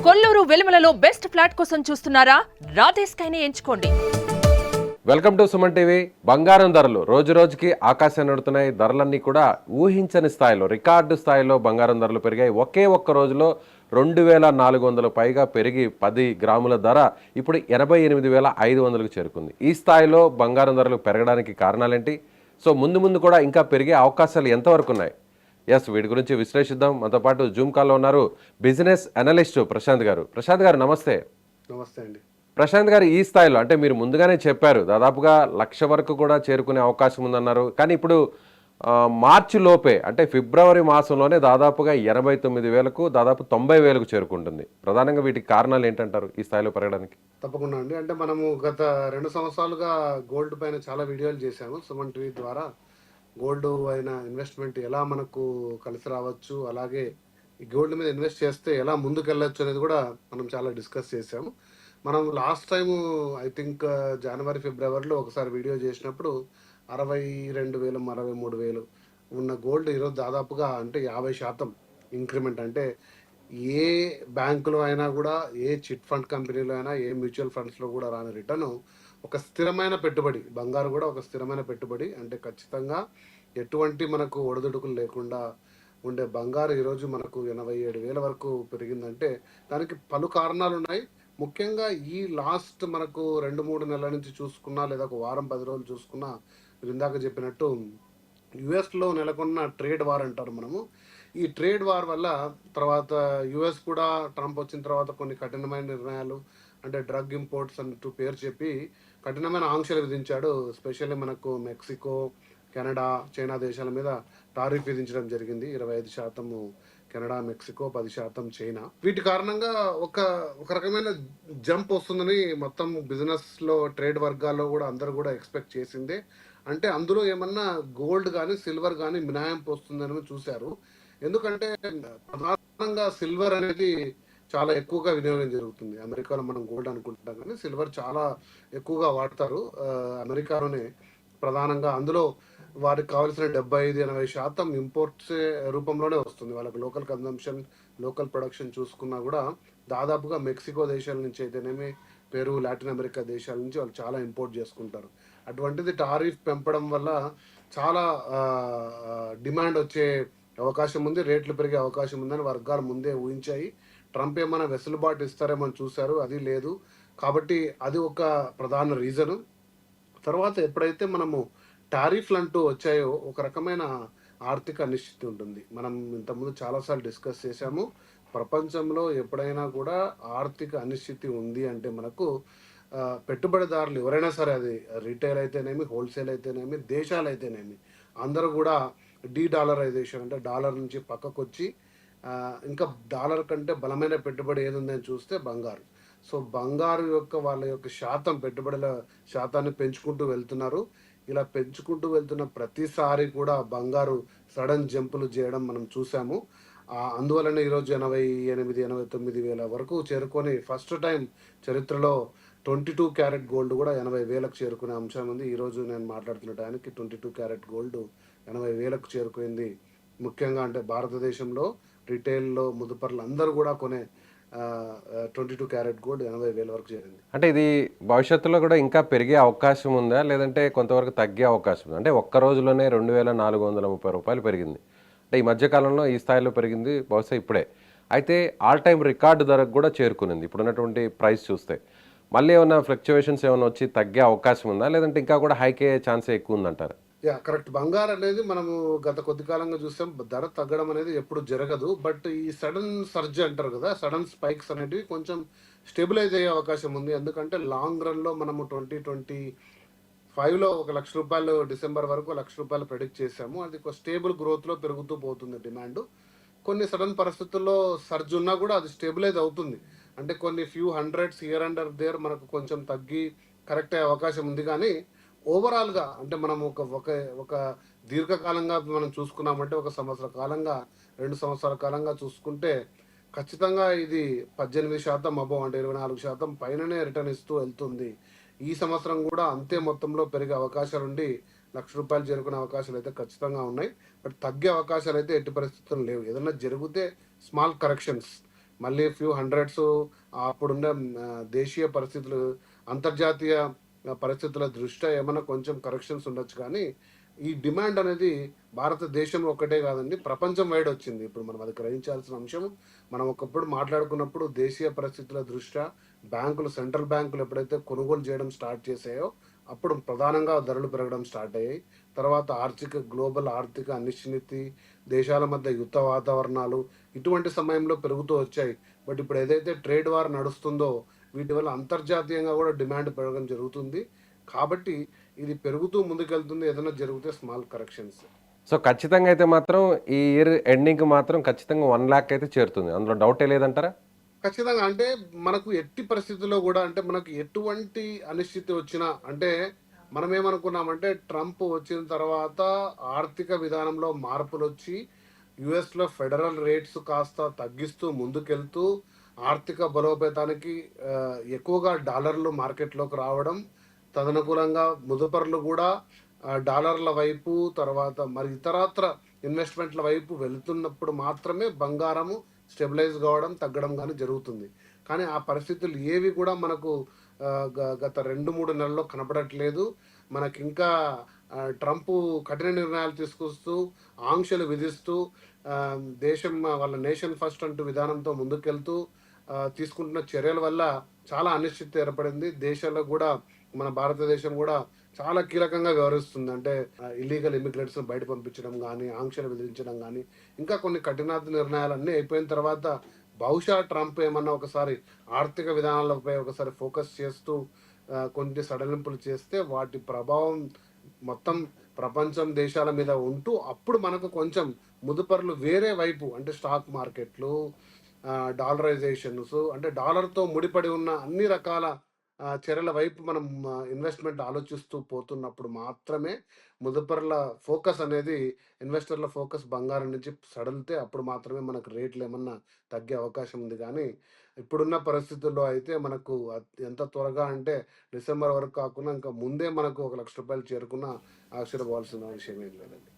Kolluru వెలుమలలో best flat కోసం చూస్తున్నారా? రాధేస్కైనే ఎంచుకోండి. Welcome to Suman TV. బంగారం ధరలు రోజు రోజుకి ఆకాశాన్ని నడుతున్నాయి. ధరలన్నీ కూడా ఊహించని స్థాయిలో, రికార్డు స్థాయిలో బంగారం ధరలు పెరిగాయి. ఒకే ఒక్క రోజులో 2400 పైగా పెరిగి 10 గ్రాముల ధర ఇప్పుడు 88,500కు చేరుకుంది. ఈ స్థాయిలో బంగారం ధరలు పెరగడానికి కారణాలేంటి? సో ముందు ముందు కూడా ఇంకా పెరిగే అవకాశాలు ఎంతవరకు ఉన్నాయి? వీటి గురించి విశ్లేషిద్దాం. మనతో పాటు జూమ్ కాల్లో ఉన్నారు బిజినెస్ అనలిస్ట్ ప్రశాంత్ గారు. ప్రశాంత్ గారు నమస్తే. నమస్తే అండి. ప్రశాంత్ గారు, ఈ స్థాయిలో అంటే మీరు ముందుగానే చెప్పారు దాదాపుగా 1,00,000 వరకు కూడా చేరుకునే అవకాశం ఉందన్నారు. కానీ ఇప్పుడు మార్చి లోపే అంటే ఫిబ్రవరి మాసంలోనే దాదాపుగా 89,000కు దాదాపు 90,000కు చేరుకుంటుంది. ప్రధానంగా వీటికి కారణాలు ఏంటంటారు ఈ స్థాయిలో పెరగడానికి? తప్పకుండా అండి. అంటే మనము గత 2 సంవత్సరాలుగా గోల్డ్ పైన చాలా వీడియోలు చేశాము సుమన్ టీవీ ద్వారా. గోల్డ్ అయిన ఇన్వెస్ట్మెంట్ ఎలా మనకు కలిసి రావచ్చు, అలాగే ఈ గోల్డ్ మీద ఇన్వెస్ట్ చేస్తే ఎలా ముందుకెళ్ళచ్చు అనేది కూడా మనం చాలా డిస్కస్ చేసాము. మనం లాస్ట్ టైము ఐ థింక్ జనవరి ఫిబ్రవరిలో ఒకసారి వీడియో చేసినప్పుడు 62,000 63,000 ఉన్న గోల్డ్ ఈరోజు దాదాపుగా అంటే 50% ఇంక్రిమెంట్. అంటే ఏ బ్యాంకులో అయినా కూడా, ఏ చిట్ ఫండ్ కంపెనీలో అయినా, ఏ మ్యూచువల్ ఫండ్స్లో కూడా రాని రిటర్న్ ఒక స్థిరమైన పెట్టుబడి. బంగారు కూడా ఒక స్థిరమైన పెట్టుబడి. అంటే ఖచ్చితంగా ఎటువంటి మనకు ఒడిదుడుకులు లేకుండా ఉండే బంగారు ఈరోజు మనకు 87,000 వరకు పెరిగిందంటే దానికి పలు కారణాలు ఉన్నాయి. ముఖ్యంగా ఈ లాస్ట్ మనకు 2-3 నెలల నుంచి చూసుకున్నా, లేదా ఒక వారం 10 రోజులు చూసుకున్నా, మీరు ఇందాక చెప్పినట్టు యుఎస్లో నెలకొన్న ట్రేడ్ వార్ అంటారు మనము. ఈ ట్రేడ్ వార్ వల్ల తర్వాత యుఎస్ కూడా ట్రంప్ వచ్చిన తర్వాత కొన్ని కఠినమైన నిర్ణయాలు, అంటే డ్రగ్ ఇంపోర్ట్స్ అంటూ పేరు చెప్పి కఠినమైన ఆంక్షలు విధించాడు. ఎస్పెషల్లీ మనకు మెక్సికో, కెనడా, చైనా దేశాల మీద టారిఫ్ విధించడం జరిగింది. 25% కెనడా, మెక్సికో, 10% చైనా. వీటి కారణంగా ఒక రకమైన జంప్ వస్తుందని మొత్తం బిజినెస్లో, ట్రేడ్ వర్గాల్లో కూడా అందరూ కూడా ఎక్స్పెక్ట్ చేసిందే. అంటే అందులో ఏమన్నా గోల్డ్ కానీ సిల్వర్ కానీ మినహాయింపు వస్తుందని చూశారు. ఎందుకంటే ప్రధానంగా సిల్వర్ అనేది చాలా ఎక్కువగా వినియోగం జరుగుతుంది. అమెరికాలో మనం గోల్డ్ అనుకుంటున్నాం కానీ సిల్వర్ చాలా ఎక్కువగా వాడతారు అమెరికాలోనే ప్రధానంగా. అందులో వారికి కావాల్సిన 75-80% ఇంపోర్ట్స్ రూపంలోనే వస్తుంది. వాళ్ళకి లోకల్ కన్జంప్షన్, లోకల్ ప్రొడక్షన్ చూసుకున్నా కూడా దాదాపుగా మెక్సికో దేశాల నుంచి అయితేనేమి, పెరు, లాటిన్ అమెరికా దేశాల నుంచి వాళ్ళు చాలా ఇంపోర్ట్ చేసుకుంటారు. అటువంటిది టారిఫ్ పెంపడం వల్ల చాలా డిమాండ్ వచ్చే అవకాశం ఉంది, రేట్లు పెరిగే అవకాశం ఉందని వర్గాలు ముందే ఊహించాయి. ట్రంప్ ఏమైనా వెసులుబాటు ఇస్తారేమో చూశారు, అది లేదు. కాబట్టి అది ఒక ప్రధాన రీజను. తర్వాత ఎప్పుడైతే మనము టారిఫ్లు అంటూ వచ్చాయో ఒక రకమైన ఆర్థిక అనిశ్చితి ఉంటుంది. మనం ఇంతకుముందు చాలాసార్లు డిస్కస్ చేశాము. ప్రపంచంలో ఎప్పుడైనా కూడా ఆర్థిక అనిశ్చితి ఉంది అంటే మనకు పెట్టుబడిదారులు ఎవరైనా సరే, అది రీటైల్ అయితేనేమి, హోల్సేల్ అయితేనేమి, దేశాలు అయితేనేమి, అందరూ కూడా డీడాలరైజేషన్ అంటే డాలర్ నుంచి పక్కకు వచ్చి ఇంకా డాలర్ కంటే బలమైన పెట్టుబడి ఏది ఉందని చూస్తే బంగారు. సో బంగారు యొక్క వాళ్ళ యొక్క శాతం, పెట్టుబడుల శాతాన్ని పెంచుకుంటూ వెళ్తున్నారు. ఇలా పెంచుకుంటూ వెళ్తున్న ప్రతిసారి కూడా బంగారు సడన్ జంపులు చేయడం మనం చూసాము. అందువలన ఈరోజు 88,000-89,000 వరకు చేరుకొని ఫస్ట్ టైం చరిత్రలో 22 క్యారెట్ గోల్డ్ కూడా 80,000కు చేరుకునే అంశం ఉంది. ఈరోజు నేను మాట్లాడుతున్న టైంకి 22 క్యారెట్ గోల్డ్ 80,000కు చేరుకుంది. ముఖ్యంగా అంటే భారతదేశంలో రిటైల్లో ముదుపర్లు అందరూ కూడా కొనే 22 క్యారెట్ గోల్డ్ 80,000 వరకు చేరింది. అంటే ఇది భవిష్యత్తులో కూడా ఇంకా పెరిగే అవకాశం ఉందా, లేదంటే కొంతవరకు తగ్గే అవకాశం ఉందా? అంటే ఒక్క రోజులోనే 2,430 రూపాయలు పెరిగింది. అంటే ఈ మధ్యకాలంలో ఈ స్థాయిలో పెరిగింది బహుశా ఇప్పుడే. అయితే ఆల్ టైమ్ రికార్డు ధరకు కూడా చేరుకునింది ఇప్పుడున్నటువంటి ప్రైస్ చూస్తే. మళ్ళీ ఏమైనా ఫ్లక్చువేషన్స్ ఏమైనా వచ్చి తగ్గే అవకాశం ఉందా, లేదంటే ఇంకా కూడా హైక్ అయ్యే ఛాన్సే ఎక్కువ ఉందంటారు? కరెక్ట్. బంగారు అనేది మనము గత కొద్ది కాలంగా చూసాం, ధర తగ్గడం అనేది ఎప్పుడు జరగదు. బట్ ఈ సడన్ సర్జ్ అంటారు కదా, సడన్ స్పైక్స్ అనేటివి కొంచెం స్టెబిలైజ్ అయ్యే అవకాశం ఉంది. ఎందుకంటే లాంగ్ రన్లో మనము 2025లో 1,00,000 రూపాయలు, డిసెంబర్ వరకు 1,00,000 రూపాయలు ప్రెడిక్ట్ చేసాము. అది ఒక స్టేబుల్ గ్రోత్లో పెరుగుతూ పోతుంది డిమాండ్. కొన్ని సడన్ పరిస్థితుల్లో సర్జ్ ఉన్నా కూడా అది స్టెబిలైజ్ అవుతుంది. అంటే కొన్ని few hundreds here under their మనకు కొంచెం తగ్గి కరెక్ట్ అయ్యే అవకాశం ఉంది. కానీ ఓవరాల్గా అంటే మనం ఒక దీర్ఘకాలంగా మనం చూసుకున్నామంటే 1 సంవత్సర కాలంగా, 2 సంవత్సరాల కాలంగా చూసుకుంటే ఖచ్చితంగా ఇది 18% అబోవ్, అంటే 24% పైననే రిటర్న్ ఇస్తూ వెళ్తుంది. ఈ సంవత్సరం కూడా అంతే మొత్తంలో పెరిగే అవకాశాలుండి 1,00,000 రూపాయలు చేరుకునే అవకాశాలు అయితే ఖచ్చితంగా ఉన్నాయి. బట్ తగ్గే అవకాశాలు అయితే ఎట్టి పరిస్థితుల్లో లేవు. ఏదైనా జరిగితే స్మాల్ కరెక్షన్స్, మళ్ళీ ఫ్యూ హండ్రెడ్స్ అప్పుడున్న దేశీయ పరిస్థితులు, అంతర్జాతీయ పరిస్థితుల దృష్ట్యా ఏమైనా కొంచెం కరెక్షన్స్ ఉండొచ్చు, కానీ ఈ డిమాండ్ అనేది భారతదేశంలో ఒక్కటే కాదండి, ప్రపంచం వైడ్ వచ్చింది. ఇప్పుడు మనం అది గ్రహించాల్సిన అంశం. మనం ఒకప్పుడు మాట్లాడుకున్నప్పుడు దేశీయ పరిస్థితుల దృష్ట్యా బ్యాంకులు, సెంట్రల్ బ్యాంకులు ఎప్పుడైతే కొనుగోలు చేయడం స్టార్ట్ చేసాయో అప్పుడు ప్రధానంగా ధరలు పెరగడం స్టార్ట్ అయ్యాయి. తర్వాత గ్లోబల్ ఆర్థిక అనిశ్చితి, దేశాల మధ్య యుద్ధ వాతావరణాలు ఇటువంటి సమయంలో పెరుగుతూ వచ్చాయి. బట్ ఇప్పుడు ఏదైతే ట్రేడ్ వార్ నడుస్తుందో వీటి వల్ల అంతర్జాతీయంగా కూడా డిమాండ్ పెరగడం జరుగుతుంది. కాబట్టి ఇది పెరుగుతూ ముందుకెళ్తుంది. ఏదైనా జరిగితే స్మాల్ కరెక్షన్స్. సో ఖచ్చితంగా అయితే మాత్రం ఈ ఇయర్ ఎండింగ్కి మాత్రం ఖచ్చితంగా 1,00,000 అయితే చేరుతుంది, అందులో డౌటే లేదంటారా? ఖచ్చితంగా. అంటే మనకు ఎట్టి పరిస్థితుల్లో కూడా, అంటే మనకు ఎటువంటి అనిశ్చితి వచ్చినా, అంటే మనం ఏమనుకున్నామంటే ట్రంప్ వచ్చిన తర్వాత ఆర్థిక విధానంలో మార్పులు వచ్చి యుఎస్లో ఫెడరల్ రేట్స్ కాస్త తగ్గిస్తూ ముందుకెళ్తూ ఆర్థిక బలోపేతానికి ఎక్కువగా డాలర్లు మార్కెట్లోకి రావడం, తదనుకూలంగా ముదుపర్లు కూడా డాలర్ల వైపు, తర్వాత మరి ఇతరత్ర ఇన్వెస్ట్మెంట్ల వైపు వెళుతున్నప్పుడు మాత్రమే బంగారము స్టెబిలైజ్ కావడం, తగ్గడం కానీ జరుగుతుంది. కానీ ఆ పరిస్థితులు ఏవి కూడా మనకు గత 2-3 నెలల్లో కనపడట్లేదు. మనకి ఇంకా ట్రంప్ కఠిన నిర్ణయాలు తీసుకొస్తూ, ఆంక్షలు విధిస్తూ, దేశం వాళ్ళ నేషన్ ఫస్ట్ అంటూ విధానంతో ముందుకెళ్తూ తీసుకుంటున్న చర్యల వల్ల చాలా అనిశ్చితి ఏర్పడింది. దేశాల్లో కూడా మన భారతదేశం కూడా చాలా కీలకంగా వ్యవహరిస్తుంది. అంటే ఇల్లీగల్ ఇమిగ్రెంట్స్ని బయట పంపించడం కానీ, ఆంక్షలు విధించడం కానీ, ఇంకా కొన్ని కఠినాత్మ నిర్ణయాలు అన్నీ అయిపోయిన తర్వాత బహుశా ట్రంప్ ఏమన్నా ఒకసారి ఆర్థిక విధానాలపై ఒకసారి ఫోకస్ చేస్తూ కొన్ని సడలింపులు చేస్తే వాటి ప్రభావం మొత్తం ప్రపంచం దేశాల మీద ఉంటూ అప్పుడు మనకు కొంచెం ముదుపర్లు వేరే వైపు, అంటే స్టాక్ మార్కెట్లు, డాలరైజేషన్స్, అంటే డాలర్తో ముడిపడి ఉన్న అన్ని రకాల చర్యల వైపు మనం ఇన్వెస్ట్మెంట్ ఆలోచిస్తూ పోతున్నప్పుడు మాత్రమే ముదుపర్ల ఫోకస్ అనేది, ఇన్వెస్టర్ల ఫోకస్ బంగారం నుంచి సడలితే అప్పుడు మాత్రమే మనకు రేట్లు ఏమన్నా తగ్గే అవకాశం ఉంది. కానీ ఇప్పుడున్న పరిస్థితుల్లో అయితే మనకు ఎంత త్వరగా అంటే డిసెంబర్ వరకు కాకుండా ఇంకా ముందే మనకు 1,00,000 రూపాయలు చేరుకున్న ఆశ్చర్యపోవాల్సిన విషయం ఏం లేదండి.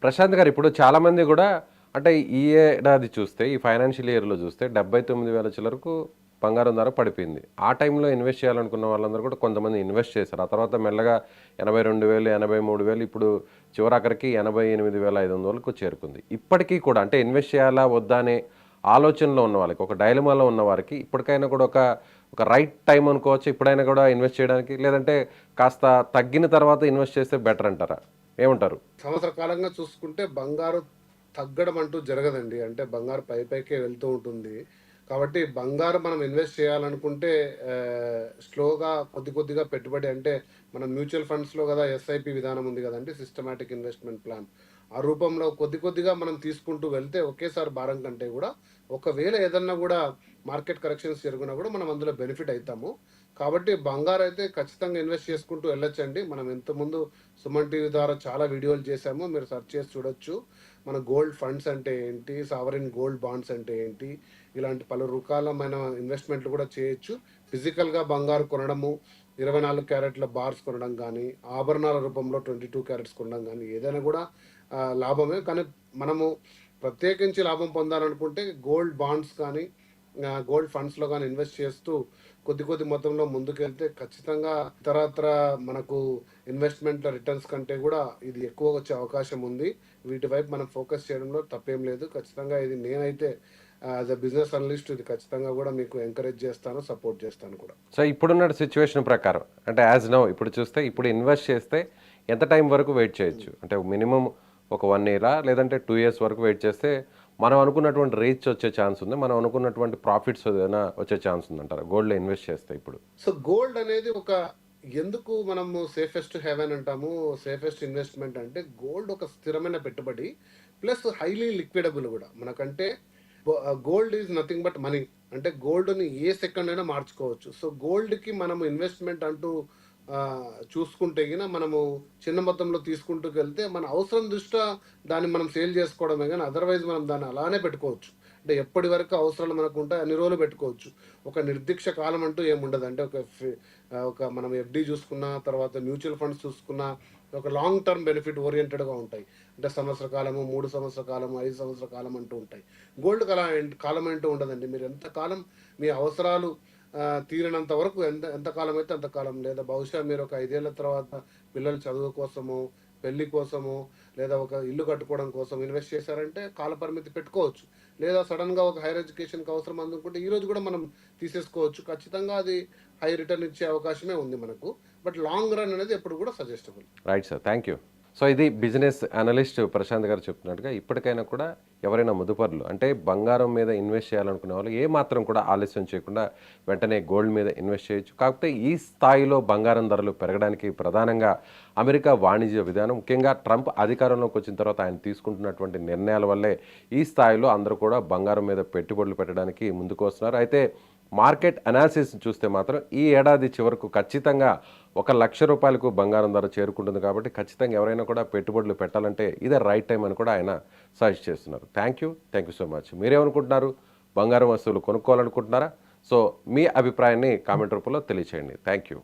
ప్రశాంత్ గారు, ఇప్పుడు చాలామంది కూడా అంటే ఈ ఏడాది చూస్తే, ఈ ఫైనాన్షియల్ ఇయర్లో చూస్తే 79,000 చిల్లరకు బంగారం ధర పడిపోయింది. ఆ టైంలో ఇన్వెస్ట్ చేయాలనుకున్న వాళ్ళందరూ కూడా కొంతమంది ఇన్వెస్ట్ చేశారు. ఆ తర్వాత మెల్లగా 82,000, 83,000, ఇప్పుడు చివరాఖరికి 88,500కు చేరుకుంది. ఇప్పటికీ కూడా అంటే ఇన్వెస్ట్ చేయాలా వద్దా అనే ఆలోచనలో ఉన్న వాళ్ళకి, ఒక డైలమాలో ఉన్న వారికి ఇప్పటికైనా కూడా ఒక రైట్ టైం అనుకోవచ్చు ఇప్పుడైనా కూడా ఇన్వెస్ట్ చేయడానికి, లేదంటే కాస్త తగ్గిన తర్వాత ఇన్వెస్ట్ చేస్తే బెటర్ అంటారా? ఏమంటారు? సంవత్సర కాలంగా చూసుకుంటే బంగారు తగ్గడం అంటూ జరగదండి. అంటే బంగారు పైకే వెళ్తూ ఉంటుంది. కాబట్టి బంగారం మనం ఇన్వెస్ట్ చేయాలనుకుంటే స్లోగా కొద్దిగా పెట్టుబడి, అంటే మనం మ్యూచువల్ ఫండ్స్లో కదా ఎస్ఐపి విధానం ఉంది కదండి, సిస్టమాటిక్ ఇన్వెస్ట్మెంట్ ప్లాన్, ఆ రూపంలో కొద్దిగా మనం తీసుకుంటూ వెళ్తే ఒకేసారి భారం కంటే కూడా, ఒకవేళ ఏదన్నా కూడా మార్కెట్ కరెక్షన్స్ జరిగినా కూడా మనం అందులో బెనిఫిట్ అవుతాము. కాబట్టి బంగారు అయితే ఖచ్చితంగా ఇన్వెస్ట్ చేసుకుంటూ వెళ్ళొచ్చండి. మనం ఇంతకుముందు సుమన్ టీవీ ద్వారా చాలా వీడియోలు చేశాము, మీరు సెర్చ్ చేసి చూడొచ్చు. మన గోల్డ్ ఫండ్స్ అంటే ఏంటి, సావరిన్ గోల్డ్ బాండ్స్ అంటే ఏంటి, ఇలాంటి పలు రకాలమైన ఇన్వెస్ట్మెంట్లు కూడా చేయొచ్చు. ఫిజికల్గా బంగారు కొనడము, 24 క్యారెట్ల బార్స్ కొనడం కానీ, ఆభరణాల రూపంలో 22 క్యారెట్స్ కొనడం కానీ ఏదైనా కూడా లాభమే. కానీ మనము ప్రత్యేకించి లాభం పొందాలనుకుంటే గోల్డ్ బాండ్స్ కానీ, గోల్డ్ ఫండ్స్లో కానీ ఇన్వెస్ట్ చేస్తూ కొద్ది మొత్తంలో ముందుకెళ్తే ఖచ్చితంగా ఇతరత్ర మనకు ఇన్వెస్ట్మెంట్ల రిటర్న్స్ కంటే కూడా ఇది ఎక్కువ వచ్చే అవకాశం ఉంది. వీటి వైపు మనం ఫోకస్ చేయడంలో తప్పేం లేదు. ఖచ్చితంగా ఇది నేనైతే యాజ్ అ బిజినెస్ అనలిస్ట్ ఇది ఖచ్చితంగా కూడా మీకు ఎంకరేజ్ చేస్తాను, సపోర్ట్ చేస్తాను కూడా. సో ఇప్పుడున్న సిచ్యువేషన్ ప్రకారం అంటే యాజ్ నౌ ఇప్పుడు చూస్తే, ఇప్పుడు ఇన్వెస్ట్ చేస్తే ఎంత టైం వరకు వెయిట్ చేయొచ్చు? అంటే మినిమం ఒక 1 ఇయరా, లేదంటే 2 ఇయర్స్ వరకు వెయిట్ చేస్తే మనం అనుకున్నటువంటి రీచ్ వచ్చే ఛాన్స్ ఉంది, మనం అనుకున్నటువంటి ప్రాఫిట్స్ ఏదైనా వచ్చే ఛాన్స్ ఉందంటారా గోల్డ్లో ఇన్వెస్ట్ చేస్తే ఇప్పుడు? సో గోల్డ్ అనేది ఎందుకు మనము సేఫెస్ట్ హెవెన్ అంటాము, సేఫెస్ట్ ఇన్వెస్ట్మెంట్ అంటే గోల్డ్ ఒక స్థిరమైన పెట్టుబడి ప్లస్ హైలీ లిక్విడబుల్ కూడా. మనకంటే gold is nothing but money. అంటే గోల్డ్ని ఏ సెకండ్ అయినా మార్చుకోవచ్చు. సో గోల్డ్కి మనము ఇన్వెస్ట్మెంట్ అంటూ చూసుకుంటే గిన మనము చిన్న మొత్తంలో తీసుకుంటూ వెళ్తే మన అవసరం దృష్ట్యా దాన్ని మనం సేల్ చేసుకోవడమే, కానీ అదర్వైజ్ మనం దాన్ని అలానే పెట్టుకోవచ్చు. అంటే ఎప్పటి వరకు అవసరాలు మనకు ఉంటాయి అన్ని రోజులు పెట్టుకోవచ్చు. ఒక నిర్దిక్ష కాలం అంటూ ఏముండదు. అంటే ఒక మనం ఎఫ్డి చూసుకున్నా, తర్వాత మ్యూచువల్ ఫండ్స్ చూసుకున్నా, ఒక లాంగ్ టర్మ్ బెనిఫిట్ ఓరియంటెడ్గా ఉంటాయి. అంటే సంవత్సర కాలము, 3 సంవత్సర కాలము, 5 సంవత్సర కాలం అంటూ ఉంటాయి. గోల్డ్కి అలా కాలం అంటూ ఉండదండి. మీరు ఎంతకాలం మీ అవసరాలు తీరినంత వరకు ఎంతకాలం అయితే అంతకాలం, లేదా బహుశా మీరు ఒక 5 ఏళ్ల తర్వాత పిల్లల చదువు కోసమో, పెళ్లి కోసమో, లేదా ఒక ఇల్లు కట్టుకోవడం కోసం ఇన్వెస్ట్ చేశారంటే కాల పరిమితి పెట్టుకోవచ్చు. లేదా సడన్గా ఒక హైయర్ ఎడ్యుకేషన్కి అవసరం అందుకుంటే ఈ రోజు కూడా మనం తీసేసుకోవచ్చు. ఖచ్చితంగా అది హై రిటర్న్ ఇచ్చే అవకాశమే ఉంది మనకు. బట్ లాంగ్ రన్ అనేది ఎప్పుడు కూడా suggestible. Right sir, thank you. So ఇది బిజినెస్ అనలిస్ట్ ప్రశాంత్ గారు చెప్తున్నట్టుగా ఇప్పటికైనా కూడా ఎవరైనా ముదుపరులు అంటే బంగారం మీద ఇన్వెస్ట్ చేయాలనుకునే వాళ్ళు ఏ మాత్రం కూడా ఆలస్యం చేయకుండా వెంటనే గోల్డ్ మీద ఇన్వెస్ట్ చేయొచ్చు. కాకపోతే ఈ స్థాయిలో బంగారం ధరలు పెరగడానికి ప్రధానంగా అమెరికా వాణిజ్య విధానం, ముఖ్యంగా ట్రంప్ అధికారంలోకి వచ్చిన తర్వాత ఆయన తీసుకుంటున్నటువంటి నిర్ణయాల వల్లే ఈ స్థాయిలో అందరూ కూడా బంగారం మీద పెట్టుబడులు పెట్టడానికి ముందుకు వస్తున్నారు. అయితే మార్కెట్ అనాలిసిస్ చూస్తే మాత్రం ఈ ఏడాది చివరకు ఖచ్చితంగా 1,00,000 రూపాయలకు బంగారం ధర చేరుకుంటుంది. కాబట్టి ఖచ్చితంగా ఎవరైనా కూడా పెట్టుబడులు పెట్టాలంటే ఇదే రైట్ టైం అని కూడా ఆయన సజెస్ట్ చేస్తున్నారు. Thank you so much. మీరేమనుకుంటున్నారు? బంగారం వస్తువులు కొనుక్కోవాలనుకుంటున్నారా? సో మీ అభిప్రాయాన్ని కామెంట్ రూపంలో తెలియచేయండి. Thank you.